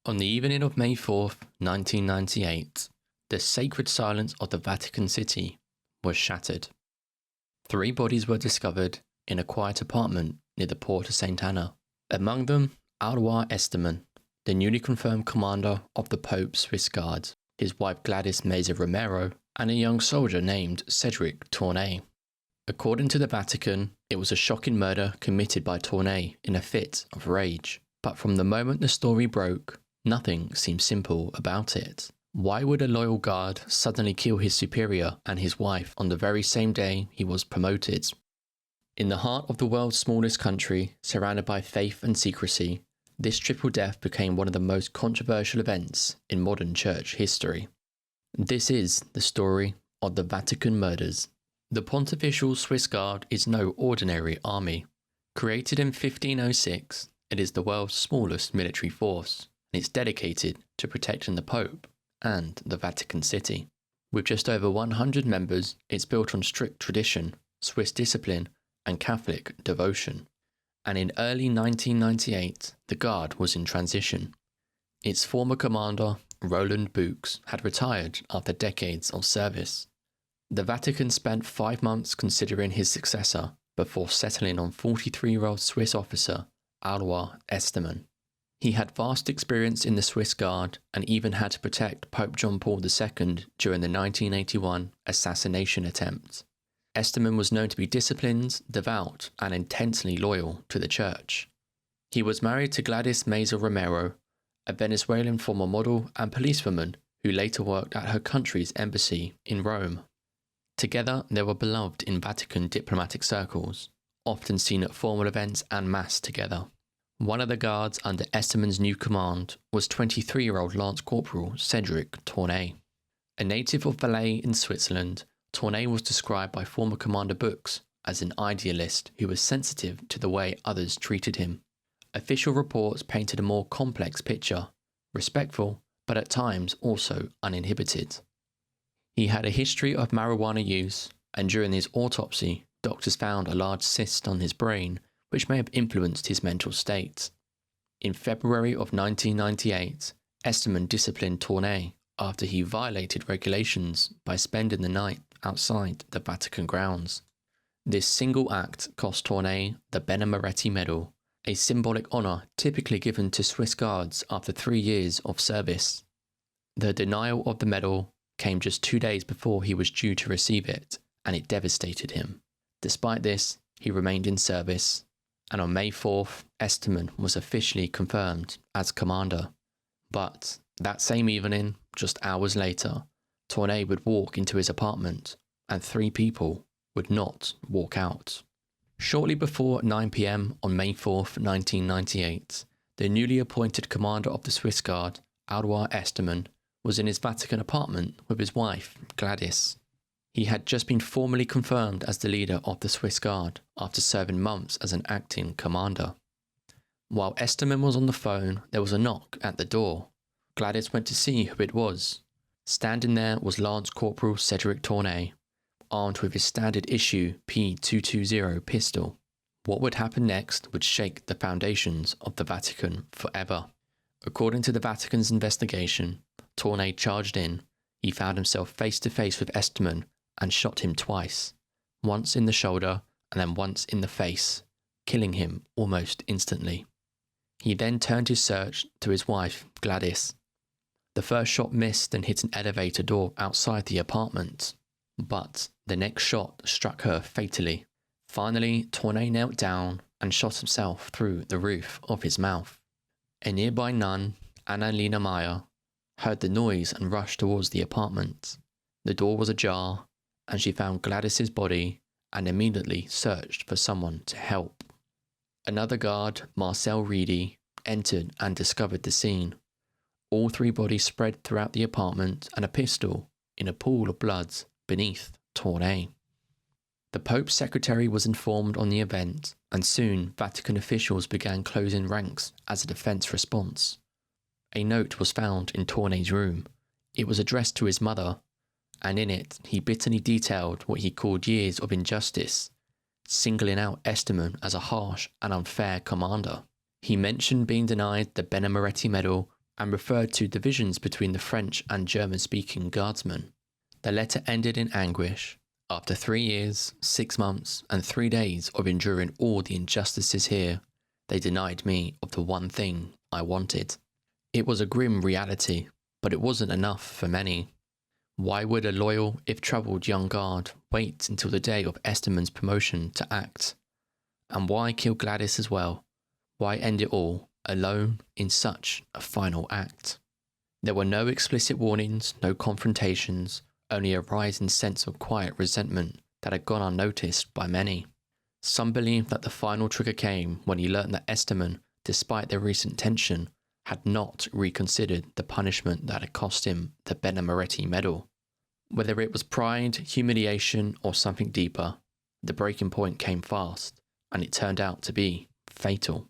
On the evening of May 4th, 1998, the sacred silence of the Vatican City was shattered. 3 bodies were discovered in a quiet apartment near the Porta St. Anna. Among them, Howler Esteban, the newly confirmed commander of the Pope's Swiss Guard, his wife Gladys Meza Romero, and a young soldier named Cedric Tournay. According to the Vatican, it was a shocking murder committed by Tournay in a fit of rage. But from the moment the story broke, nothing seemed simple about it. Why would a loyal guard suddenly kill his superior and his wife on the very same day he was promoted? In the heart of the world's smallest country, surrounded by faith and secrecy, this triple death became one of the most controversial events in modern church history. This is the story of the Vatican murders. The Pontifical Swiss Guard is no ordinary army. Created in 1506, it is the world's smallest military force, and it's dedicated to protecting the Pope and the Vatican City. With just over 100 members, it's built on strict tradition, Swiss discipline, and Catholic devotion. And in early 1998, the Guard was in transition. Its former commander, Roland Bux, had retired after decades of service. The Vatican spent 5 months considering his successor before settling on 43-year-old Swiss officer Howler Esteban. He had vast experience in the Swiss Guard and even had to protect Pope John Paul II during the 1981 assassination attempt. Esteban was known to be disciplined, devout, and intensely loyal to the Church. He was married to Gladys Meza Romero, a Venezuelan former model and policewoman who later worked at her country's embassy in Rome. Together, they were beloved in Vatican diplomatic circles, often seen at formal events and mass together. One of the guards under Esteban's new command was 23-year-old Lance Corporal Cedric Tournay. A native of Valais in Switzerland, Tournay was described by former Commander Bux as an idealist who was sensitive to the way others treated him. Official reports painted a more complex picture, respectful, but at times also uninhibited. He had a history of marijuana use, and during his autopsy, doctors found a large cyst on his brain which may have influenced his mental state. In February of 1998, Esteban disciplined Tournay after he violated regulations by spending the night outside the Vatican grounds. This single act cost Tournay the Benemeretti Medal, a symbolic honour typically given to Swiss Guards after 3 years of service. The denial of the medal came just 2 days before he was due to receive it, and it devastated him. Despite this, he remained in service, and on May 4th, Esteban was officially confirmed as commander. But that same evening, just hours later, Tournay would walk into his apartment, and 3 people would not walk out. Shortly before 9 p.m. on May 4th, 1998, the newly appointed commander of the Swiss Guard, Howler Esteban, was in his Vatican apartment with his wife, Gladys. He had just been formally confirmed as the leader of the Swiss Guard after serving months as an acting commander. While Esteban was on the phone, there was a knock at the door. Gladys went to see who it was. Standing there was Lance Corporal Cedric Tournay, armed with his standard issue P220 pistol. What would happen next would shake the foundations of the Vatican forever. According to the Vatican's investigation, Tournay charged in. He found himself face to face with Esteban and shot him twice, once in the shoulder and then once in the face, killing him almost instantly. He then turned his search to his wife, Gladys. The first shot missed and hit an elevator door outside the apartment, but the next shot struck her fatally. Finally, Tournay knelt down and shot himself through the roof of his mouth. A nearby nun, Annalena Meyer, heard the noise and rushed towards the apartment. The door was ajar, and she found Gladys's body and immediately searched for someone to help. Another guard, Marcel Reedy, entered and discovered the scene. All 3 bodies spread throughout the apartment and a pistol in a pool of blood beneath Tournay. The Pope's secretary was informed on the event, and soon Vatican officials began closing ranks as a defense response. A note was found in Tournay's room. It was addressed to his mother, and in it he bitterly detailed what he called years of injustice, singling out Esteban as a harsh and unfair commander. He mentioned being denied the Benemeretti Medal and referred to divisions between the French and German-speaking guardsmen. The letter ended in anguish. After 3 years, 6 months, and 3 days of enduring all the injustices here, they denied me of the one thing I wanted. It was a grim reality, but it wasn't enough for many. Why would a loyal, if troubled young guard wait until the day of Esteman's promotion to act? And why kill Gladys as well? Why end it all, alone, in such a final act? There were no explicit warnings, no confrontations, only a rising sense of quiet resentment that had gone unnoticed by many. Some believed that the final trigger came when he learned that Esteman, despite their recent tension, had not reconsidered the punishment that had cost him the Benemeretti medal. Whether it was pride, humiliation, or something deeper, the breaking point came fast, and it turned out to be fatal.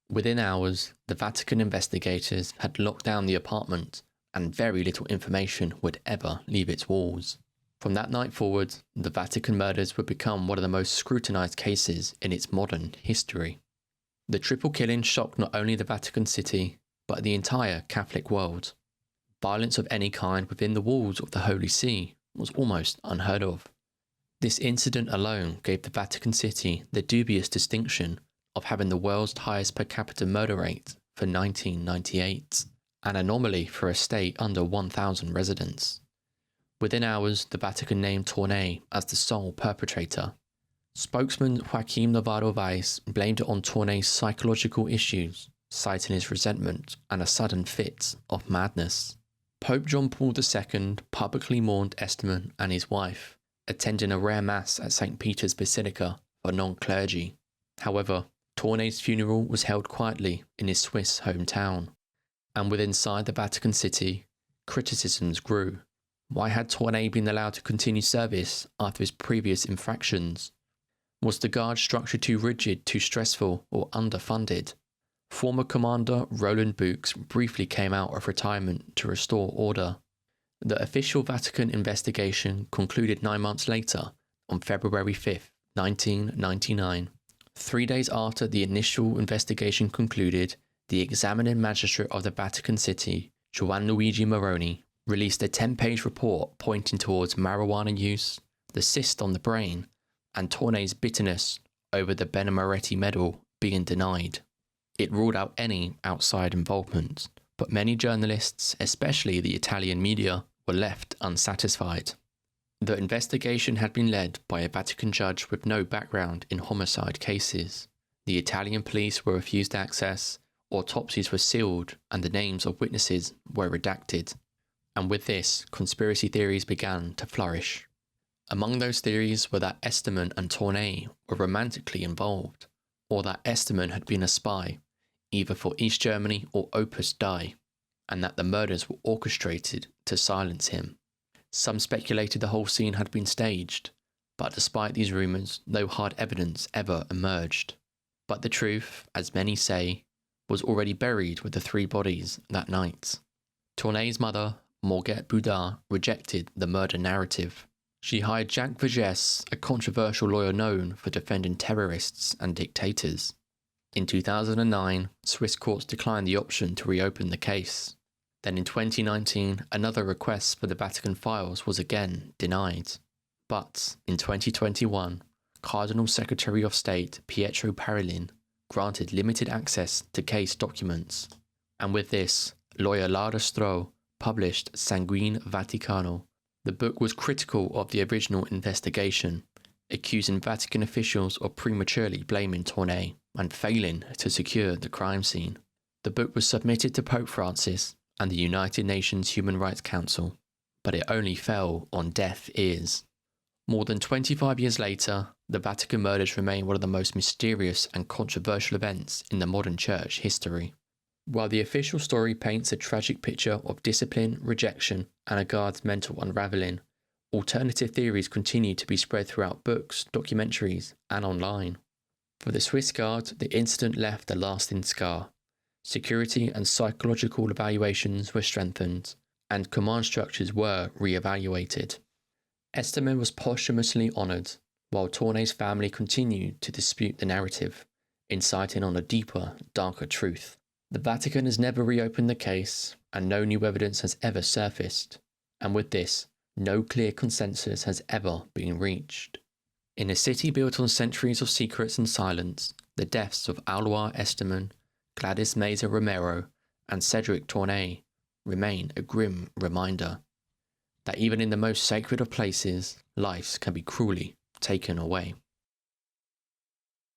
Within hours, the Vatican investigators had locked down the apartment, and very little information would ever leave its walls. From that night forward, the Vatican murders would become one of the most scrutinized cases in its modern history. The triple killing shocked not only the Vatican City, but the entire Catholic world. Violence of any kind within the walls of the Holy See was almost unheard of. This incident alone gave the Vatican City the dubious distinction of having the world's highest per capita murder rate for 1998, an anomaly for a state under 1,000 residents. Within hours, the Vatican named Tournai as the sole perpetrator. Spokesman Joaquim Navarro Valls blamed it on Tournai's psychological issues, citing his resentment and a sudden fit of madness. Pope John Paul II publicly mourned Esteman and his wife, attending a rare mass at St. Peter's Basilica for non-clergy. However, Tournai's funeral was held quietly in his Swiss hometown. And within inside the Vatican City, criticisms grew. Why had Tournai been allowed to continue service after his previous infractions? Was the guard structure too rigid, too stressful, or underfunded? Former Commander Roland Bux briefly came out of retirement to restore order. The official Vatican investigation concluded 9 months later, on February 5, 1999. 3 days after the initial investigation concluded, the examining magistrate of the Vatican City, Juan Luigi Moroni, released a 10-page report pointing towards marijuana use, the cyst on the brain, and Tournai's bitterness over the Benemeretti medal being denied. It ruled out any outside involvement, but many journalists, especially the Italian media, were left unsatisfied. The investigation had been led by a Vatican judge with no background in homicide cases. The Italian police were refused access, autopsies were sealed, and the names of witnesses were redacted. And with this, conspiracy theories began to flourish. Among those theories were that Esteman and Tournai were romantically involved, or that Esteman had been a spy, either for East Germany or Opus Dei, and that the murders were orchestrated to silence him. Some speculated the whole scene had been staged, but despite these rumours, no hard evidence ever emerged. But the truth, as many say, was already buried with the 3 bodies that night. Tournai's mother, Morgette Boudard, rejected the murder narrative. She hired Jacques Vergès, a controversial lawyer known for defending terrorists and dictators. In 2009, Swiss courts declined the option to reopen the case. Then in 2019, another request for the Vatican files was again denied. But in 2021, Cardinal Secretary of State Pietro Parolin granted limited access to case documents. And with this, lawyer Lara Stroh published Sanguine Vaticano. The book was critical of the original investigation, accusing Vatican officials of prematurely blaming Tournai and failing to secure the crime scene. The book was submitted to Pope Francis and the United Nations Human Rights Council, but it only fell on deaf ears. More than 25 years later, the Vatican murders remain one of the most mysterious and controversial events in the modern church history. While the official story paints a tragic picture of discipline, rejection, and a guard's mental unravelling, alternative theories continue to be spread throughout books, documentaries, and online. For the Swiss Guard, the incident left a lasting scar. Security and psychological evaluations were strengthened, and command structures were re-evaluated. Esteman was posthumously honoured, while Tournai's family continued to dispute the narrative, inciting on a deeper, darker truth. The Vatican has never reopened the case, and no new evidence has ever surfaced, and with this, no clear consensus has ever been reached. In a city built on centuries of secrets and silence, the deaths of Alois Esteman, Gladys Meza Romero, and Cedric Tournay remain a grim reminder that even in the most sacred of places, lives can be cruelly taken away.